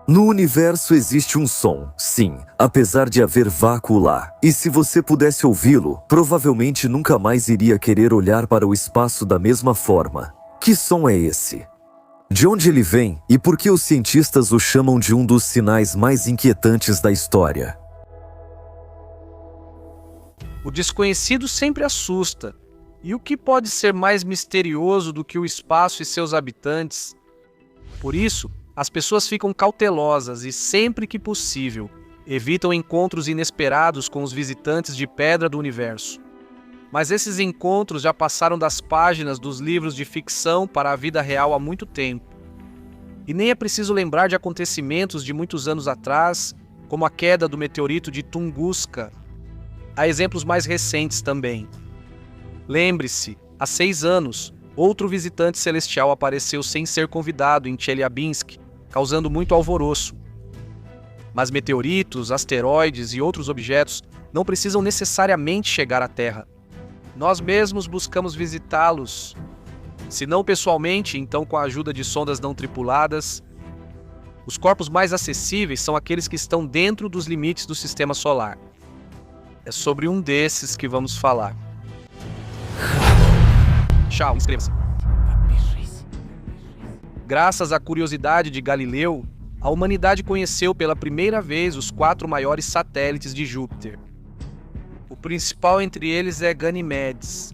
No universo existe um som, sim, apesar de haver vácuo lá. E se você pudesse ouvi-lo, provavelmente nunca mais iria querer olhar para o espaço da mesma forma. Que som é esse? De onde ele vem e por que os cientistas o chamam de um dos sinais mais inquietantes da história? O desconhecido sempre assusta. E o que pode ser mais misterioso do que o espaço e seus habitantes? Por isso, as pessoas ficam cautelosas e, sempre que possível, evitam encontros inesperados com os visitantes de pedra do universo. Mas esses encontros já passaram das páginas dos livros de ficção para a vida real há muito tempo. E nem é preciso lembrar de acontecimentos de muitos anos atrás, como a queda do meteorito de Tunguska. Há exemplos mais recentes também. Lembre-se, há 6 anos, outro visitante celestial apareceu sem ser convidado em Chelyabinsk, causando muito alvoroço. Mas meteoritos, asteroides e outros objetos não precisam necessariamente chegar à Terra. Nós mesmos buscamos visitá-los, se não pessoalmente, então com a ajuda de sondas não tripuladas. Os corpos mais acessíveis são aqueles que estão dentro dos limites do Sistema Solar. É sobre um desses que vamos falar. Tchau, inscreva-se. Graças à curiosidade de Galileu, a humanidade conheceu pela primeira vez os 4 maiores satélites de Júpiter. O principal entre eles é Ganimedes.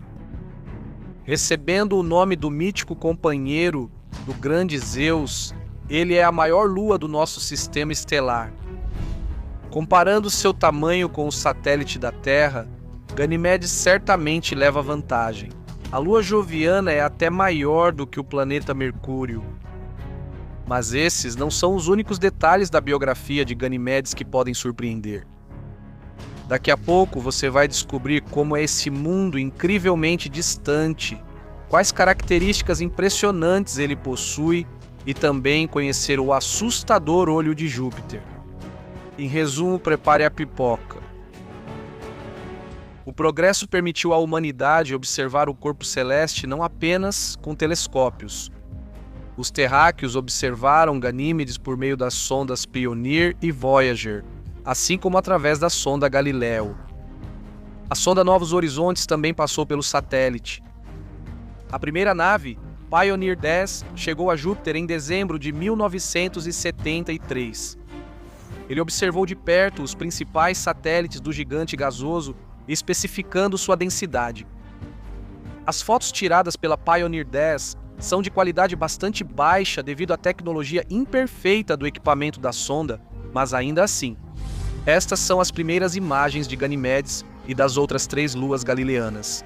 Recebendo o nome do mítico companheiro do grande Zeus, ele é a maior lua do nosso sistema estelar. Comparando seu tamanho com o satélite da Terra, Ganimedes certamente leva vantagem. A lua joviana é até maior do que o planeta Mercúrio. Mas esses não são os únicos detalhes da biografia de Ganimedes que podem surpreender. Daqui a pouco você vai descobrir como é esse mundo incrivelmente distante, quais características impressionantes ele possui e também conhecer o assustador olho de Júpiter. Em resumo, prepare a pipoca. O progresso permitiu à humanidade observar o corpo celeste não apenas com telescópios. Os terráqueos observaram Ganímedes por meio das sondas Pioneer e Voyager, assim como através da sonda Galileu. A sonda Novos Horizontes também passou pelo satélite. A primeira nave, Pioneer 10, chegou a Júpiter em dezembro de 1973. Ele observou de perto os principais satélites do gigante gasoso, especificando sua densidade. As fotos tiradas pela Pioneer 10 são de qualidade bastante baixa devido à tecnologia imperfeita do equipamento da sonda, mas ainda assim, estas são as primeiras imagens de Ganimedes e das outras 3 luas galileanas.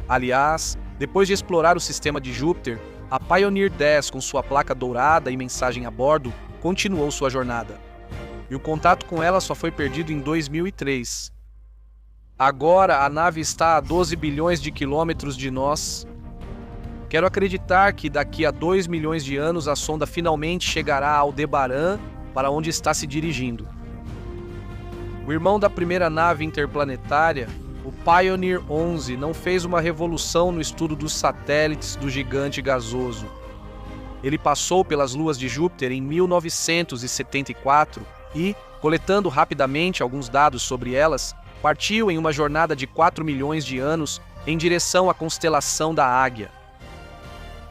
Aliás, depois de explorar o sistema de Júpiter, a Pioneer 10, com sua placa dourada e mensagem a bordo, continuou sua jornada. E o contato com ela só foi perdido em 2003. Agora a nave está a 12 bilhões de quilômetros de nós. Quero acreditar que daqui a 2 milhões de anos a sonda finalmente chegará a Aldebaran, para onde está se dirigindo. O irmão da primeira nave interplanetária, o Pioneer 11, não fez uma revolução no estudo dos satélites do gigante gasoso. Ele passou pelas luas de Júpiter em 1974 e, coletando rapidamente alguns dados sobre elas, partiu em uma jornada de 4 milhões de anos em direção à constelação da Águia.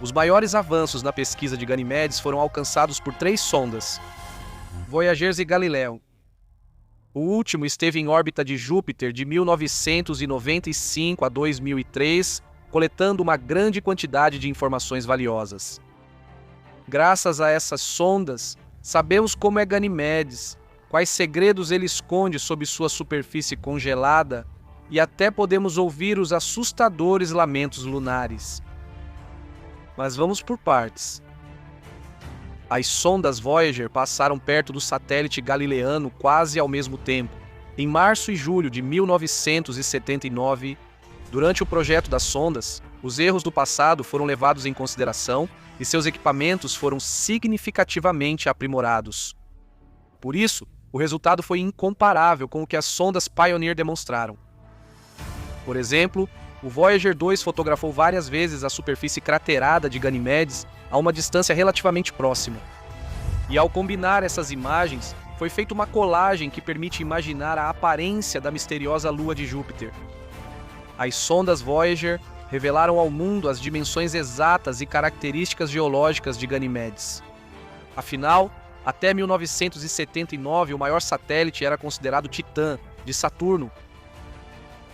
Os maiores avanços na pesquisa de Ganimedes foram alcançados por 3 sondas, Voyager e Galileu. O último esteve em órbita de Júpiter de 1995 a 2003, coletando uma grande quantidade de informações valiosas. Graças a essas sondas, sabemos como é Ganimedes, quais segredos ele esconde sob sua superfície congelada e até podemos ouvir os assustadores lamentos lunares. Mas vamos por partes. As sondas Voyager passaram perto do satélite galileano quase ao mesmo tempo, em março e julho de 1979. Durante o projeto das sondas, os erros do passado foram levados em consideração e seus equipamentos foram significativamente aprimorados. Por isso, o resultado foi incomparável com o que as sondas Pioneer demonstraram. Por exemplo, o Voyager 2 fotografou várias vezes a superfície craterada de Ganimedes a uma distância relativamente próxima. E ao combinar essas imagens, foi feita uma colagem que permite imaginar a aparência da misteriosa lua de Júpiter. As sondas Voyager revelaram ao mundo as dimensões exatas e características geológicas de Ganimedes. Afinal, até 1979, o maior satélite era considerado Titã, de Saturno.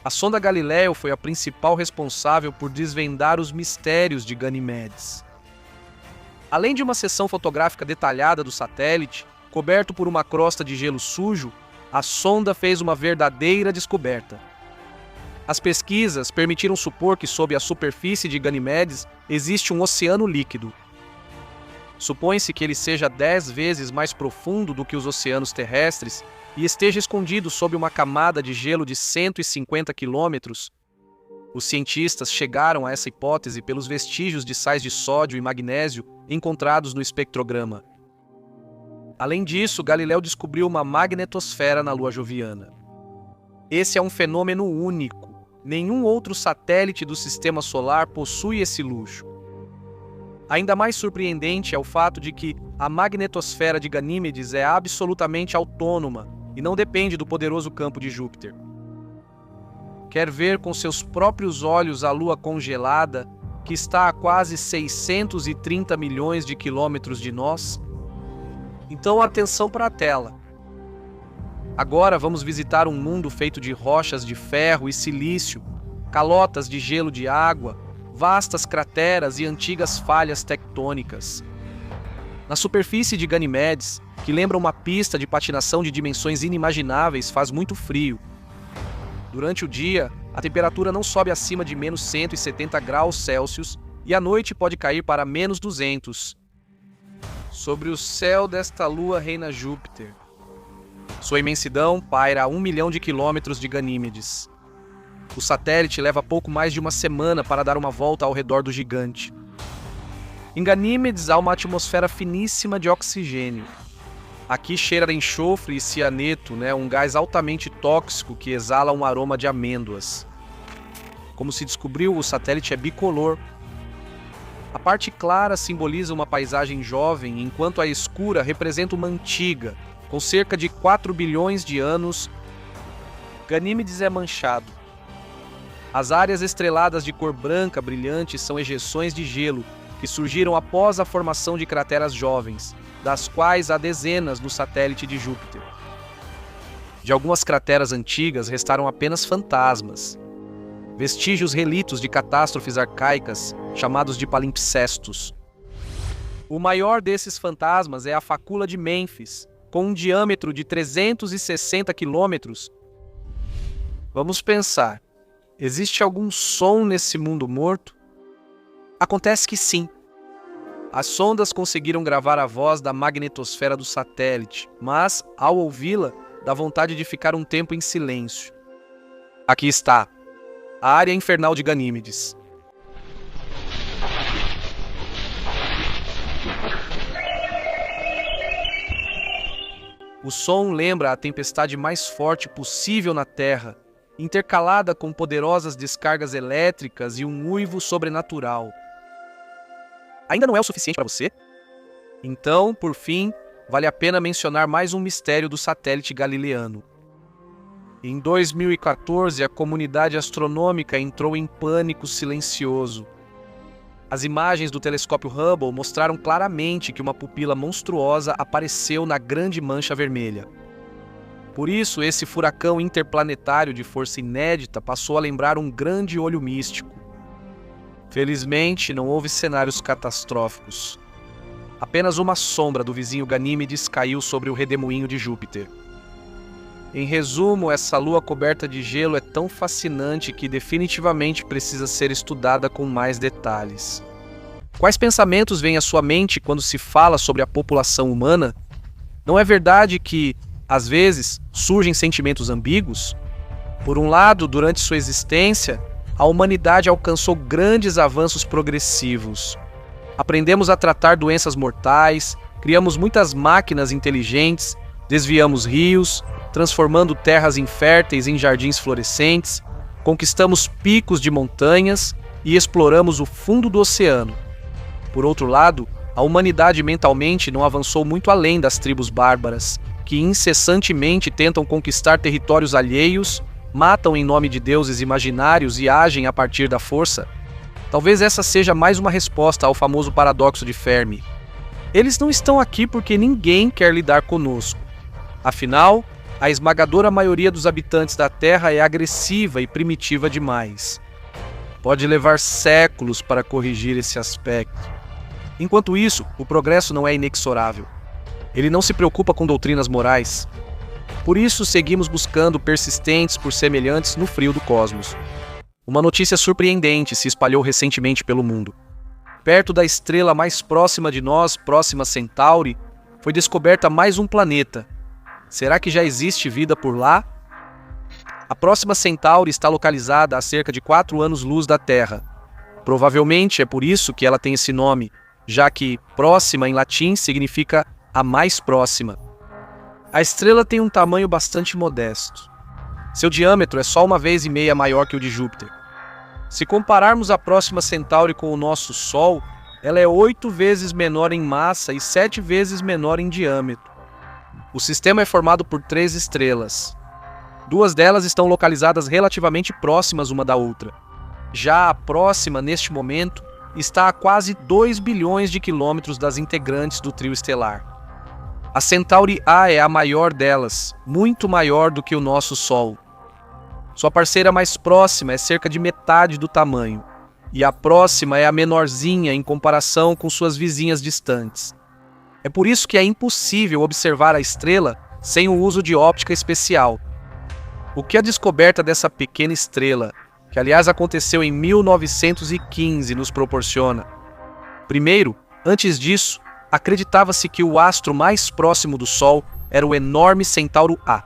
A sonda Galileu foi a principal responsável por desvendar os mistérios de Ganimedes. Além de uma seção fotográfica detalhada do satélite, coberto por uma crosta de gelo sujo, a sonda fez uma verdadeira descoberta. As pesquisas permitiram supor que sob a superfície de Ganimedes existe um oceano líquido. Supõe-se que ele seja 10 vezes mais profundo do que os oceanos terrestres e esteja escondido sob uma camada de gelo de 150 quilômetros. Os cientistas chegaram a essa hipótese pelos vestígios de sais de sódio e magnésio encontrados no espectrograma. Além disso, Galileu descobriu uma magnetosfera na Lua joviana. Esse é um fenômeno único. Nenhum outro satélite do Sistema Solar possui esse luxo. Ainda mais surpreendente é o fato de que a magnetosfera de Ganímedes é absolutamente autônoma e não depende do poderoso campo de Júpiter. Quer ver com seus próprios olhos a Lua congelada, que está a quase 630 milhões de quilômetros de nós? Então atenção para a tela. Agora vamos visitar um mundo feito de rochas de ferro e silício, calotas de gelo de água, vastas crateras e antigas falhas tectônicas. Na superfície de Ganimedes, que lembra uma pista de patinação de dimensões inimagináveis, faz muito frio. Durante o dia, a temperatura não sobe acima de menos 170 graus Celsius e à noite pode cair para menos 200. Sobre o céu desta lua reina Júpiter. Sua imensidão paira a 1 milhão de quilômetros de Ganímedes. O satélite leva pouco mais de uma semana para dar uma volta ao redor do gigante. Em Ganímedes há uma atmosfera finíssima de oxigênio. Aqui cheira a enxofre e cianeto, um gás altamente tóxico que exala um aroma de amêndoas. Como se descobriu, o satélite é bicolor. A parte clara simboliza uma paisagem jovem, enquanto a escura representa uma antiga, com cerca de 4 bilhões de anos. Ganímedes é manchado. As áreas estreladas de cor branca brilhante são ejeções de gelo que surgiram após a formação de crateras jovens, das quais há dezenas no satélite de Júpiter. De algumas crateras antigas restaram apenas fantasmas, vestígios relitos de catástrofes arcaicas chamados de palimpsestos. O maior desses fantasmas é a Facula de Mênfis, com um diâmetro de 360 quilômetros. Vamos pensar, existe algum som nesse mundo morto? Acontece que sim. As sondas conseguiram gravar a voz da magnetosfera do satélite, mas, ao ouvi-la, dá vontade de ficar um tempo em silêncio. Aqui está, a área infernal de Ganímedes. O som lembra a tempestade mais forte possível na Terra, intercalada com poderosas descargas elétricas e um uivo sobrenatural. Ainda não é o suficiente para você? Então, por fim, vale a pena mencionar mais um mistério do satélite galileano. Em 2014, a comunidade astronômica entrou em pânico silencioso. As imagens do telescópio Hubble mostraram claramente que uma pupila monstruosa apareceu na Grande Mancha Vermelha. Por isso, esse furacão interplanetário de força inédita passou a lembrar um grande olho místico. Felizmente, não houve cenários catastróficos. Apenas uma sombra do vizinho Ganímedes caiu sobre o redemoinho de Júpiter. Em resumo, essa lua coberta de gelo é tão fascinante que definitivamente precisa ser estudada com mais detalhes. Quais pensamentos vêm à sua mente quando se fala sobre a população humana? Não é verdade que, às vezes, surgem sentimentos ambíguos? Por um lado, durante sua existência, a humanidade alcançou grandes avanços progressivos. Aprendemos a tratar doenças mortais, criamos muitas máquinas inteligentes, desviamos rios, transformando terras inférteis em jardins florescentes, conquistamos picos de montanhas e exploramos o fundo do oceano. Por outro lado, a humanidade mentalmente não avançou muito além das tribos bárbaras, que incessantemente tentam conquistar territórios alheios, matam em nome de deuses imaginários e agem a partir da força. Talvez essa seja mais uma resposta ao famoso paradoxo de Fermi. Eles não estão aqui porque ninguém quer lidar conosco. Afinal, a esmagadora maioria dos habitantes da Terra é agressiva e primitiva demais. Pode levar séculos para corrigir esse aspecto. Enquanto isso, o progresso não é inexorável. Ele não se preocupa com doutrinas morais. Por isso, seguimos buscando persistentes por semelhantes no frio do cosmos. Uma notícia surpreendente se espalhou recentemente pelo mundo. Perto da estrela mais próxima de nós, Próxima Centauri, foi descoberta mais um planeta. Será que já existe vida por lá? A Próxima Centauri está localizada a cerca de 4 anos-luz da Terra. Provavelmente é por isso que ela tem esse nome, já que próxima em latim significa a mais próxima. A estrela tem um tamanho bastante modesto. Seu diâmetro é só 1,5 vezes maior que o de Júpiter. Se compararmos a Próxima Centauri com o nosso Sol, ela é 8 vezes menor em massa e 7 vezes menor em diâmetro. O sistema é formado por 3 estrelas. 2 delas estão localizadas relativamente próximas uma da outra. Já a próxima, neste momento, está a quase 2 bilhões de quilômetros das integrantes do trio estelar. A Centauri A é a maior delas, muito maior do que o nosso Sol. Sua parceira mais próxima é cerca de metade do tamanho, e a próxima é a menorzinha em comparação com suas vizinhas distantes. É por isso que é impossível observar a estrela sem o uso de óptica especial. O que a descoberta dessa pequena estrela, que aliás aconteceu em 1915, nos proporciona? Primeiro, antes disso, acreditava-se que o astro mais próximo do Sol era o enorme Centauro A.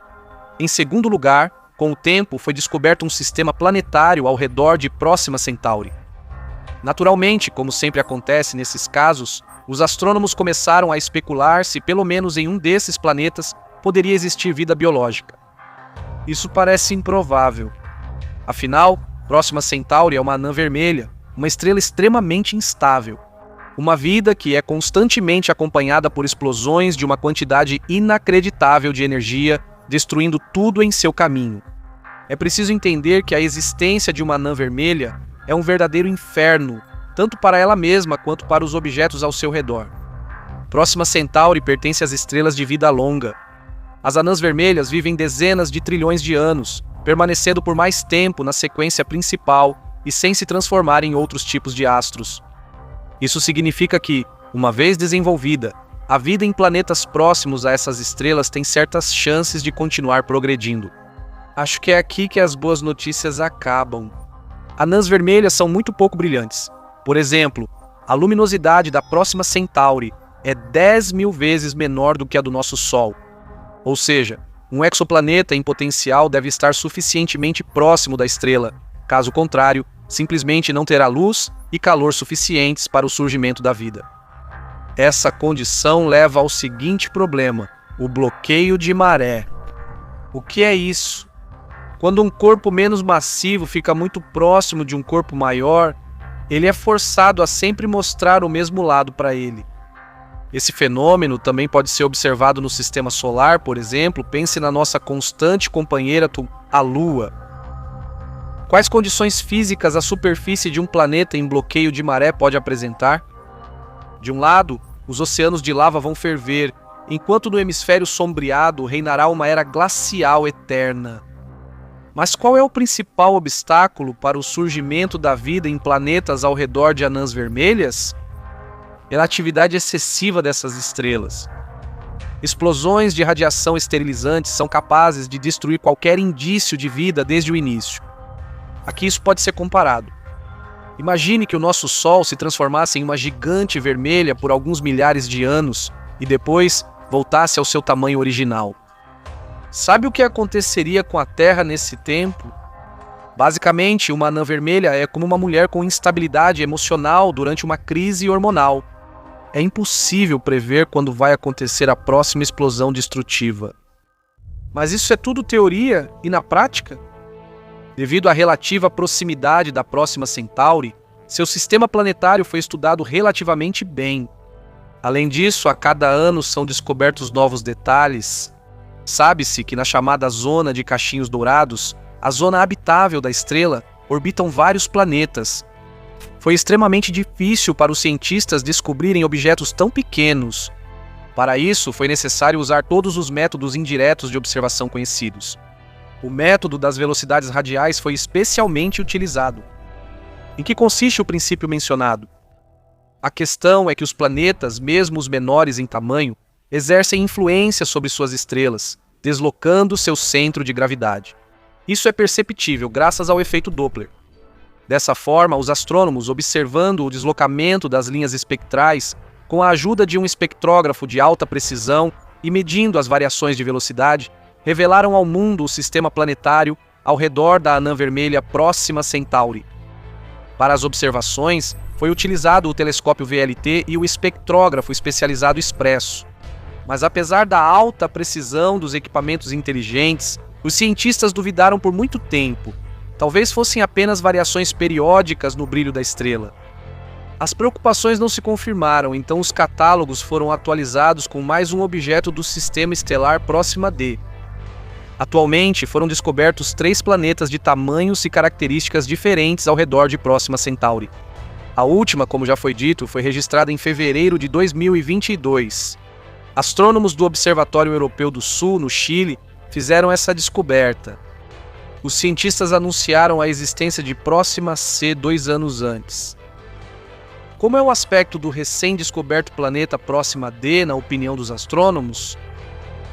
Em segundo lugar, com o tempo foi descoberto um sistema planetário ao redor de Próxima Centauri. Naturalmente, como sempre acontece nesses casos, os astrônomos começaram a especular se pelo menos em um desses planetas poderia existir vida biológica. Isso parece improvável. Afinal, Próxima Centauri é uma anã vermelha, uma estrela extremamente instável. Uma vida que é constantemente acompanhada por explosões de uma quantidade inacreditável de energia, destruindo tudo em seu caminho. É preciso entender que a existência de uma anã vermelha é um verdadeiro inferno, tanto para ela mesma quanto para os objetos ao seu redor. Próxima Centauri pertence às estrelas de vida longa. As anãs vermelhas vivem dezenas de trilhões de anos, permanecendo por mais tempo na sequência principal e sem se transformar em outros tipos de astros. Isso significa que, uma vez desenvolvida, a vida em planetas próximos a essas estrelas tem certas chances de continuar progredindo. Acho que é aqui que as boas notícias acabam. Anãs vermelhas são muito pouco brilhantes. Por exemplo, a luminosidade da Próxima Centauri é 10.000 vezes menor do que a do nosso Sol. Ou seja, um exoplaneta em potencial deve estar suficientemente próximo da estrela. Caso contrário, simplesmente não terá luz e calor suficientes para o surgimento da vida. Essa condição leva ao seguinte problema: o bloqueio de maré. O que é isso? Quando um corpo menos massivo fica muito próximo de um corpo maior, ele é forçado a sempre mostrar o mesmo lado para ele. Esse fenômeno também pode ser observado no sistema solar, por exemplo. Pense na nossa constante companheira, a Lua. Quais condições físicas a superfície de um planeta em bloqueio de maré pode apresentar? De um lado, os oceanos de lava vão ferver, enquanto no hemisfério sombreado reinará uma era glacial eterna. Mas qual é o principal obstáculo para o surgimento da vida em planetas ao redor de anãs vermelhas? É a atividade excessiva dessas estrelas. Explosões de radiação esterilizante são capazes de destruir qualquer indício de vida desde o início. Aqui isso pode ser comparado. Imagine que o nosso Sol se transformasse em uma gigante vermelha por alguns milhares de anos e depois voltasse ao seu tamanho original. Sabe o que aconteceria com a Terra nesse tempo? Basicamente, uma anã vermelha é como uma mulher com instabilidade emocional durante uma crise hormonal. É impossível prever quando vai acontecer a próxima explosão destrutiva. Mas isso é tudo teoria e na prática? Devido à relativa proximidade da Próxima Centauri, seu sistema planetário foi estudado relativamente bem. Além disso, a cada ano são descobertos novos detalhes. Sabe-se que na chamada Zona de Cachinhos Dourados, a zona habitável da estrela, orbitam vários planetas. Foi extremamente difícil para os cientistas descobrirem objetos tão pequenos. Para isso, foi necessário usar todos os métodos indiretos de observação conhecidos. O método das velocidades radiais foi especialmente utilizado. Em que consiste o princípio mencionado? A questão é que os planetas, mesmo os menores em tamanho, exercem influência sobre suas estrelas, deslocando seu centro de gravidade. Isso é perceptível graças ao efeito Doppler. Dessa forma, os astrônomos, observando o deslocamento das linhas espectrais, com a ajuda de um espectrógrafo de alta precisão e medindo as variações de velocidade, revelaram ao mundo o sistema planetário ao redor da anã vermelha Próxima Centauri. Para as observações, foi utilizado o telescópio VLT e o espectrógrafo especializado expresso. Mas apesar da alta precisão dos equipamentos inteligentes, os cientistas duvidaram por muito tempo. Talvez fossem apenas variações periódicas no brilho da estrela. As preocupações não se confirmaram, então os catálogos foram atualizados com mais um objeto do sistema estelar Próxima D. Atualmente, foram descobertos 3 planetas de tamanhos e características diferentes ao redor de Próxima Centauri. A última, como já foi dito, foi registrada em fevereiro de 2022. Astrônomos do Observatório Europeu do Sul, no Chile, fizeram essa descoberta. Os cientistas anunciaram a existência de Próxima C 2 anos antes. Como é o aspecto do recém-descoberto planeta Próxima D, na opinião dos astrônomos?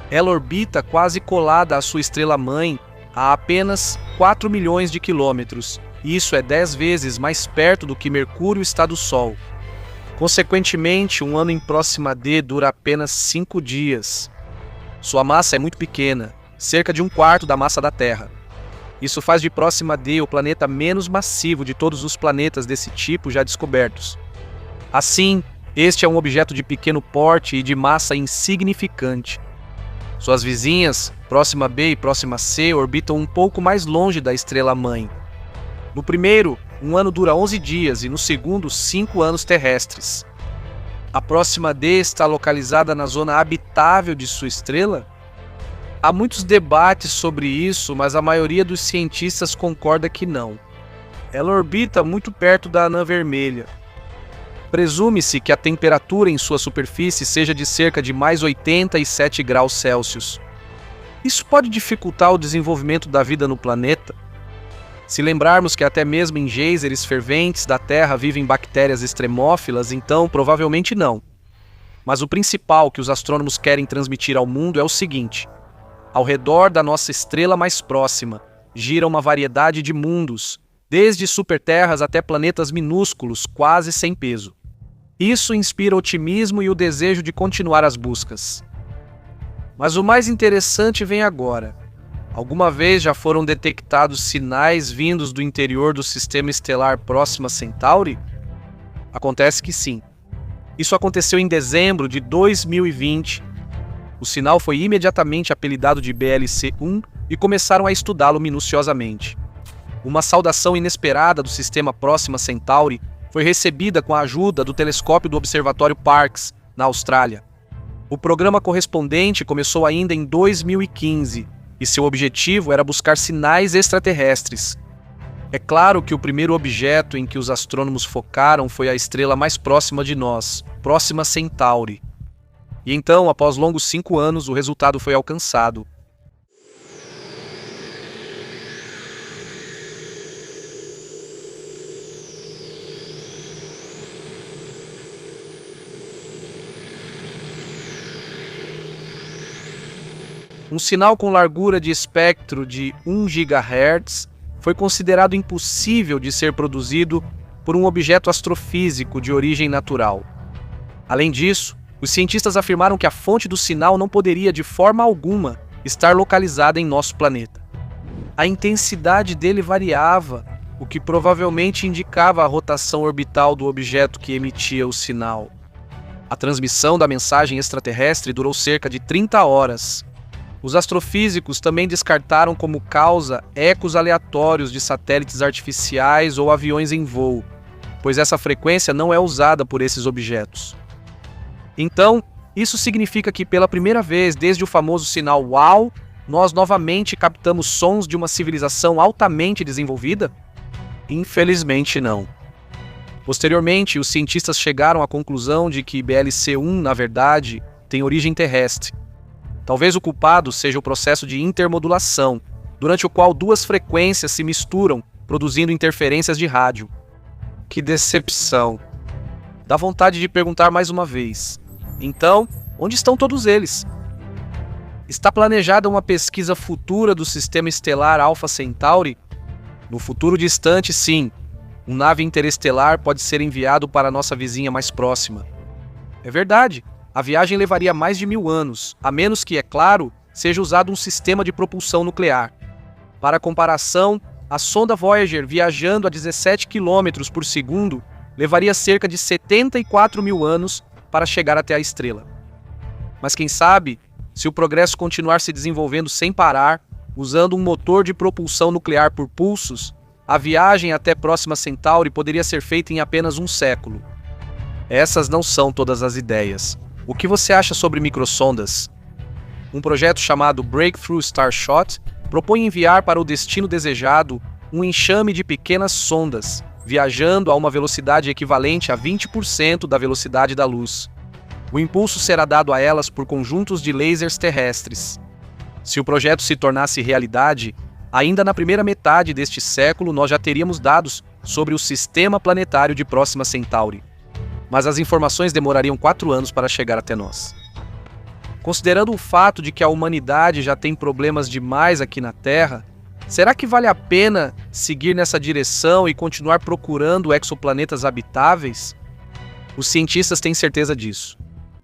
Ela orbita quase colada à sua estrela-mãe a apenas 4 milhões de quilômetros, e isso é 10 vezes mais perto do que Mercúrio está do Sol. Consequentemente, um ano em Próxima D dura apenas 5 dias. Sua massa é muito pequena, cerca de 1/4 da massa da Terra. Isso faz de Próxima D o planeta menos massivo de todos os planetas desse tipo já descobertos. Assim, este é um objeto de pequeno porte e de massa insignificante. Suas vizinhas, Próxima B e Próxima C, orbitam um pouco mais longe da estrela-mãe. No primeiro, um ano dura 11 dias e no segundo, 5 anos terrestres. A Próxima D está localizada na zona habitável de sua estrela? Há muitos debates sobre isso, mas a maioria dos cientistas concorda que não. Ela orbita muito perto da anã vermelha. Presume-se que a temperatura em sua superfície seja de cerca de mais 87 graus Celsius. Isso pode dificultar o desenvolvimento da vida no planeta? Se lembrarmos que até mesmo em geysers ferventes da Terra vivem bactérias extremófilas, então provavelmente não. Mas o principal que os astrônomos querem transmitir ao mundo é o seguinte: ao redor da nossa estrela mais próxima, gira uma variedade de mundos, desde superterras até planetas minúsculos, quase sem peso. Isso inspira otimismo e o desejo de continuar as buscas. Mas o mais interessante vem agora. Alguma vez já foram detectados sinais vindos do interior do sistema estelar Próxima Centauri? Acontece que sim. Isso aconteceu em dezembro de 2020. O sinal foi imediatamente apelidado de BLC-1 e começaram a estudá-lo minuciosamente. Uma saudação inesperada do sistema Próxima Centauri foi recebida com a ajuda do telescópio do Observatório Parkes, na Austrália. O programa correspondente começou ainda em 2015 e seu objetivo era buscar sinais extraterrestres. É claro que o primeiro objeto em que os astrônomos focaram foi a estrela mais próxima de nós, Próxima Centauri. E então, após longos 5 anos, o resultado foi alcançado. Um sinal com largura de espectro de 1 GHz foi considerado impossível de ser produzido por um objeto astrofísico de origem natural. Além disso, os cientistas afirmaram que a fonte do sinal não poderia, de forma alguma, estar localizada em nosso planeta. A intensidade dele variava, o que provavelmente indicava a rotação orbital do objeto que emitia o sinal. A transmissão da mensagem extraterrestre durou cerca de 30 horas. Os astrofísicos também descartaram como causa ecos aleatórios de satélites artificiais ou aviões em voo, pois essa frequência não é usada por esses objetos. Então, isso significa que pela primeira vez desde o famoso sinal UAU, nós novamente captamos sons de uma civilização altamente desenvolvida? Infelizmente não. Posteriormente, os cientistas chegaram à conclusão de que BLC-1, na verdade, tem origem terrestre. Talvez o culpado seja o processo de intermodulação, durante o qual duas frequências se misturam, produzindo interferências de rádio. Que decepção! Dá vontade de perguntar mais uma vez. Então, onde estão todos eles? Está planejada uma pesquisa futura do sistema estelar Alpha Centauri? No futuro distante, sim. Um nave interestelar pode ser enviado para a nossa vizinha mais próxima. É verdade, a viagem levaria mais de 1000 anos, a menos que, é claro, seja usado um sistema de propulsão nuclear. Para comparação, a sonda Voyager, viajando a 17 km por segundo, levaria cerca de 74.000 anos para chegar até a estrela. Mas quem sabe, se o progresso continuar se desenvolvendo sem parar, usando um motor de propulsão nuclear por pulsos, a viagem até Próxima Centauri poderia ser feita em apenas um século. Essas não são todas as ideias. O que você acha sobre microsondas? Um projeto chamado Breakthrough Starshot propõe enviar para o destino desejado um enxame de pequenas sondas, viajando a uma velocidade equivalente a 20% da velocidade da luz. O impulso será dado a elas por conjuntos de lasers terrestres. Se o projeto se tornasse realidade, ainda na primeira metade deste século nós já teríamos dados sobre o sistema planetário de Próxima Centauri. Mas as informações demorariam 4 anos para chegar até nós. Considerando o fato de que a humanidade já tem problemas demais aqui na Terra, será que vale a pena seguir nessa direção e continuar procurando exoplanetas habitáveis? Os cientistas têm certeza disso.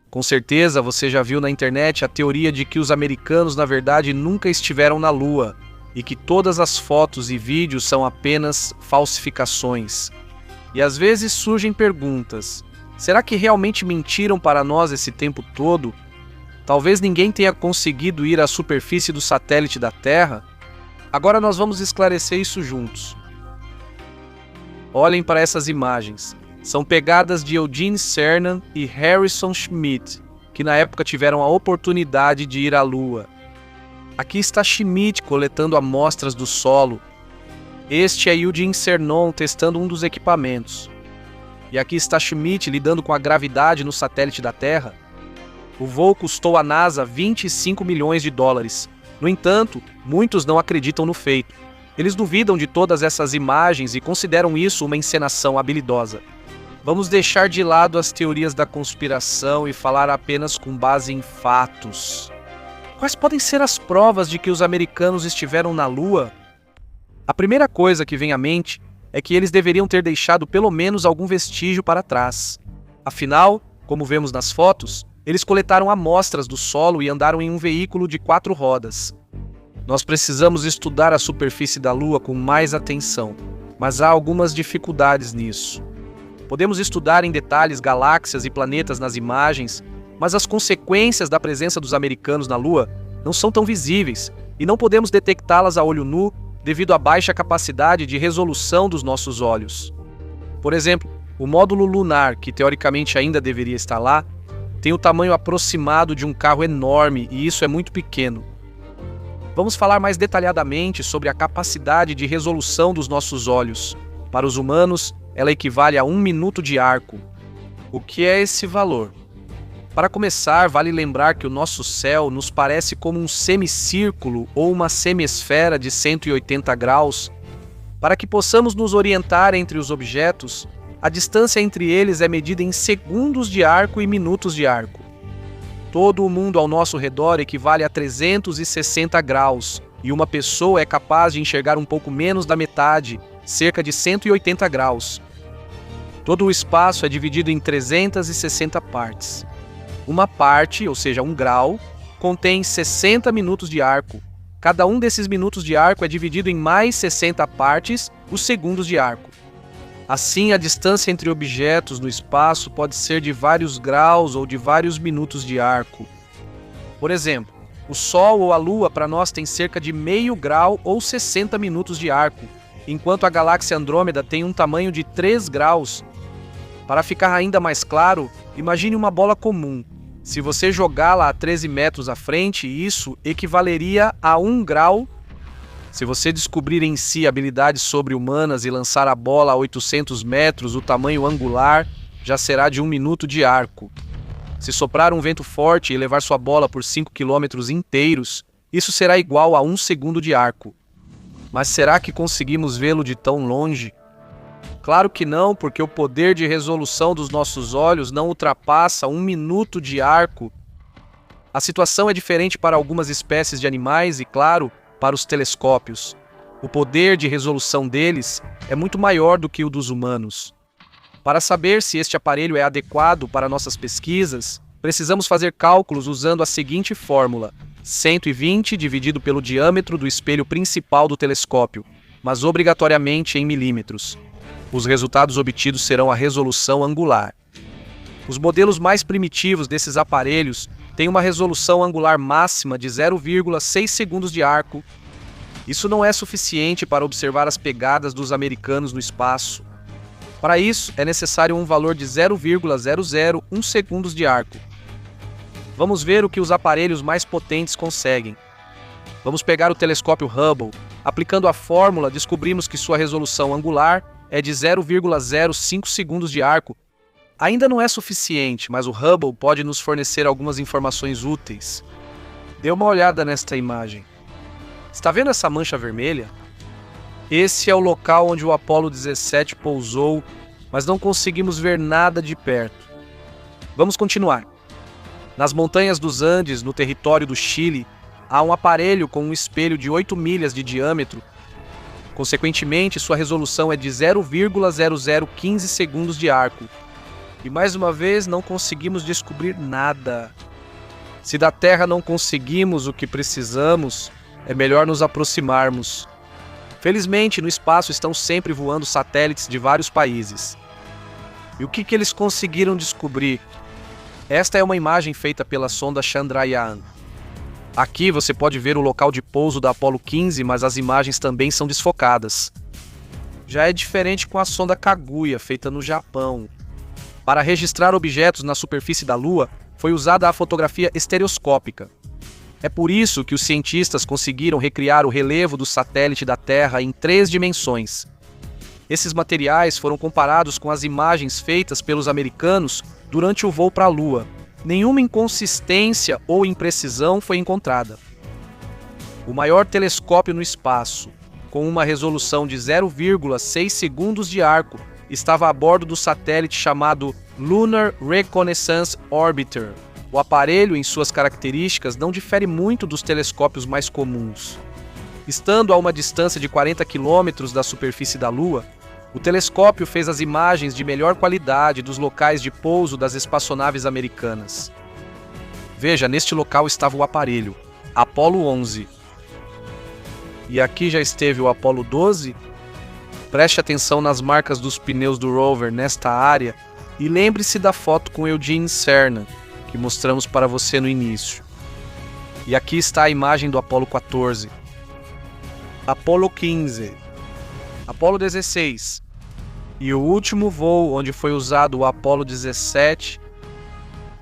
Com certeza você já viu na internet a teoria de que os americanos na verdade nunca estiveram na Lua e que todas as fotos e vídeos são apenas falsificações. E às vezes surgem perguntas: será que realmente mentiram para nós esse tempo todo? Talvez ninguém tenha conseguido ir à superfície do satélite da Terra? Agora nós vamos esclarecer isso juntos. Olhem para essas imagens. São pegadas de Eugene Cernan e Harrison Schmitt, que na época tiveram a oportunidade de ir à Lua. Aqui está Schmitt coletando amostras do solo. Este é Eugene Cernan testando um dos equipamentos. E aqui está Schmitt lidando com a gravidade no satélite da Terra. O voo custou à NASA 25 milhões de dólares. No entanto, muitos não acreditam no feito. Eles duvidam de todas essas imagens e consideram isso uma encenação habilidosa. Vamos deixar de lado as teorias da conspiração e falar apenas com base em fatos. Quais podem ser as provas de que os americanos estiveram na Lua? A primeira coisa que vem à mente é que eles deveriam ter deixado pelo menos algum vestígio para trás. Afinal, como vemos nas fotos, eles coletaram amostras do solo e andaram em um veículo de 4 rodas. Nós precisamos estudar a superfície da Lua com mais atenção, mas há algumas dificuldades nisso. Podemos estudar em detalhes galáxias e planetas nas imagens, mas as consequências da presença dos americanos na Lua não são tão visíveis e não podemos detectá-las a olho nu devido à baixa capacidade de resolução dos nossos olhos. Por exemplo, o módulo lunar, que teoricamente ainda deveria estar lá, tem o tamanho aproximado de um carro enorme e isso é muito pequeno. Vamos falar mais detalhadamente sobre a capacidade de resolução dos nossos olhos. Para os humanos, ela equivale a 1 minuto de arco. O que é esse valor? Para começar, vale lembrar que o nosso céu nos parece como um semicírculo ou uma semiesfera de 180 graus. Para que possamos nos orientar entre os objetos, a distância entre eles é medida em segundos de arco e minutos de arco. Todo o mundo ao nosso redor equivale a 360 graus, e uma pessoa é capaz de enxergar um pouco menos da metade, cerca de 180 graus. Todo o espaço é dividido em 360 partes. Uma parte, ou seja, 1 grau, contém 60 minutos de arco. Cada um desses minutos de arco é dividido em mais 60 partes, os segundos de arco. Assim, a distância entre objetos no espaço pode ser de vários graus ou de vários minutos de arco. Por exemplo, o Sol ou a Lua para nós tem cerca de meio grau ou 60 minutos de arco, enquanto a galáxia Andrômeda tem um tamanho de 3 graus. Para ficar ainda mais claro, Imagine uma bola comum. Se você jogá-la a 13 metros à frente, isso equivaleria a 1 grau. Se você descobrir em si habilidades sobre-humanas e lançar a bola a 800 metros, o tamanho angular já será de 1 minuto de arco. Se soprar um vento forte e levar sua bola por 5 quilômetros inteiros, isso será igual a 1 segundo de arco. Mas será que conseguimos vê-lo de tão longe? Claro que não, porque o poder de resolução dos nossos olhos não ultrapassa 1 minuto de arco. A situação é diferente para algumas espécies de animais e, claro, para os telescópios. O poder de resolução deles é muito maior do que o dos humanos. Para saber se este aparelho é adequado para nossas pesquisas, precisamos fazer cálculos usando a seguinte fórmula: 120 dividido pelo diâmetro do espelho principal do telescópio, mas obrigatoriamente em milímetros. Os resultados obtidos serão a resolução angular. Os modelos mais primitivos desses aparelhos têm uma resolução angular máxima de 0,6 segundos de arco. Isso não é suficiente para observar as pegadas dos americanos no espaço. Para isso, é necessário um valor de 0,001 segundos de arco. Vamos ver o que os aparelhos mais potentes conseguem. Vamos pegar o telescópio Hubble. Aplicando a fórmula, descobrimos que sua resolução angular é de 0,05 segundos de arco. Ainda não é suficiente, mas o Hubble pode nos fornecer algumas informações úteis. Dê uma olhada nesta imagem. Está vendo essa mancha vermelha? Esse é o local onde o Apollo 17 pousou, mas não conseguimos ver nada de perto. Vamos continuar. Nas montanhas dos Andes, no território do Chile, há um aparelho com um espelho de 8 milhas de diâmetro. Consequentemente, sua resolução é de 0,0015 segundos de arco. E mais uma vez, não conseguimos descobrir nada. Se da Terra não conseguimos o que precisamos, é melhor nos aproximarmos. Felizmente, no espaço estão sempre voando satélites de vários países. E o que eles conseguiram descobrir? Esta é uma imagem feita pela sonda Chandrayaan. Aqui você pode ver o local de pouso da Apollo 15, mas as imagens também são desfocadas. Já é diferente com a sonda Kaguya, feita no Japão. Para registrar objetos na superfície da Lua, foi usada a fotografia estereoscópica. É por isso que os cientistas conseguiram recriar o relevo do satélite da Terra em 3 dimensões. Esses materiais foram comparados com as imagens feitas pelos americanos durante o voo para a Lua. Nenhuma inconsistência ou imprecisão foi encontrada. O maior telescópio no espaço, com uma resolução de 0,6 segundos de arco, estava a bordo do satélite chamado Lunar Reconnaissance Orbiter. O aparelho, em suas características, não difere muito dos telescópios mais comuns. Estando a uma distância de 40 quilômetros da superfície da Lua, o telescópio fez as imagens de melhor qualidade dos locais de pouso das espaçonaves americanas. Veja, neste local estava o aparelho, Apollo 11. E aqui já esteve o Apollo 12. Preste atenção nas marcas dos pneus do rover nesta área e lembre-se da foto com Eugene Cernan, que mostramos para você no início. E aqui está a imagem do Apollo 14. Apollo 15. Apollo 16. E o último voo onde foi usado o Apollo 17.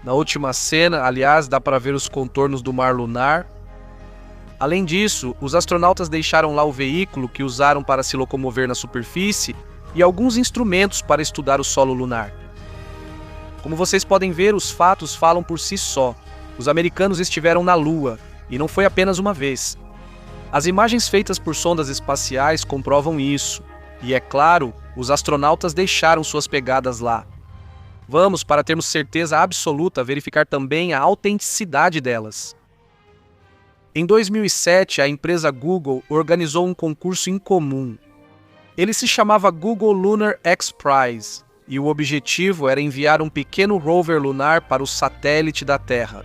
Na última cena, aliás, dá para ver os contornos do mar lunar. Além disso, os astronautas deixaram lá o veículo que usaram para se locomover na superfície e alguns instrumentos para estudar o solo lunar. Como vocês podem ver, os fatos falam por si só. Os americanos estiveram na Lua, e não foi apenas uma vez. As imagens feitas por sondas espaciais comprovam isso, e é claro, os astronautas deixaram suas pegadas lá. Vamos, para termos certeza absoluta, verificar também a autenticidade delas. Em 2007, a empresa Google organizou um concurso incomum. Ele se chamava Google Lunar X Prize, e o objetivo era enviar um pequeno rover lunar para o satélite da Terra.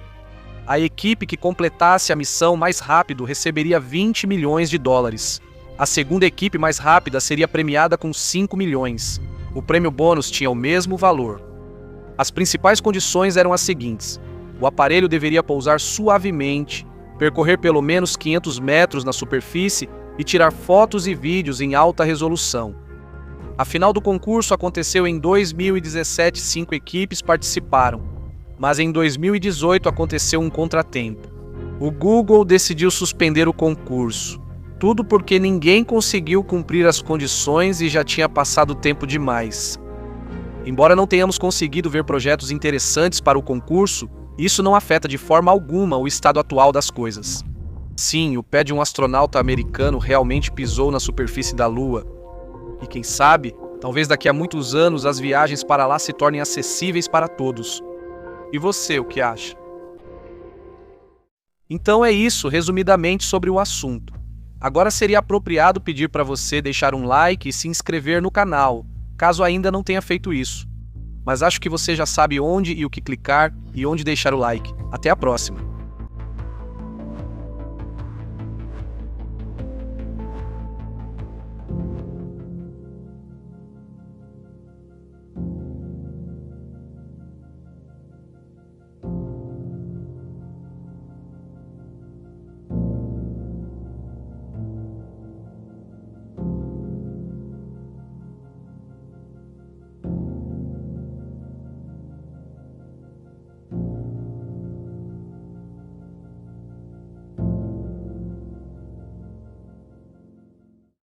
A equipe que completasse a missão mais rápido receberia 20 milhões de dólares. A segunda equipe mais rápida seria premiada com 5 milhões. O prêmio bônus tinha o mesmo valor. As principais condições eram as seguintes: o aparelho deveria pousar suavemente, percorrer pelo menos 500 metros na superfície e tirar fotos e vídeos em alta resolução. A final do concurso aconteceu em 2017, 5 equipes participaram, mas em 2018 aconteceu um contratempo. O Google decidiu suspender o concurso, tudo porque ninguém conseguiu cumprir as condições e já tinha passado tempo demais. Embora não tenhamos conseguido ver projetos interessantes para o concurso, isso não afeta de forma alguma o estado atual das coisas. Sim, o pé de um astronauta americano realmente pisou na superfície da Lua. E quem sabe, talvez daqui a muitos anos as viagens para lá se tornem acessíveis para todos. E você, o que acha? Então é isso, resumidamente, sobre o assunto. Agora seria apropriado pedir para você deixar um like e se inscrever no canal, caso ainda não tenha feito isso. Mas acho que você já sabe onde e o que clicar e onde deixar o like. Até a próxima!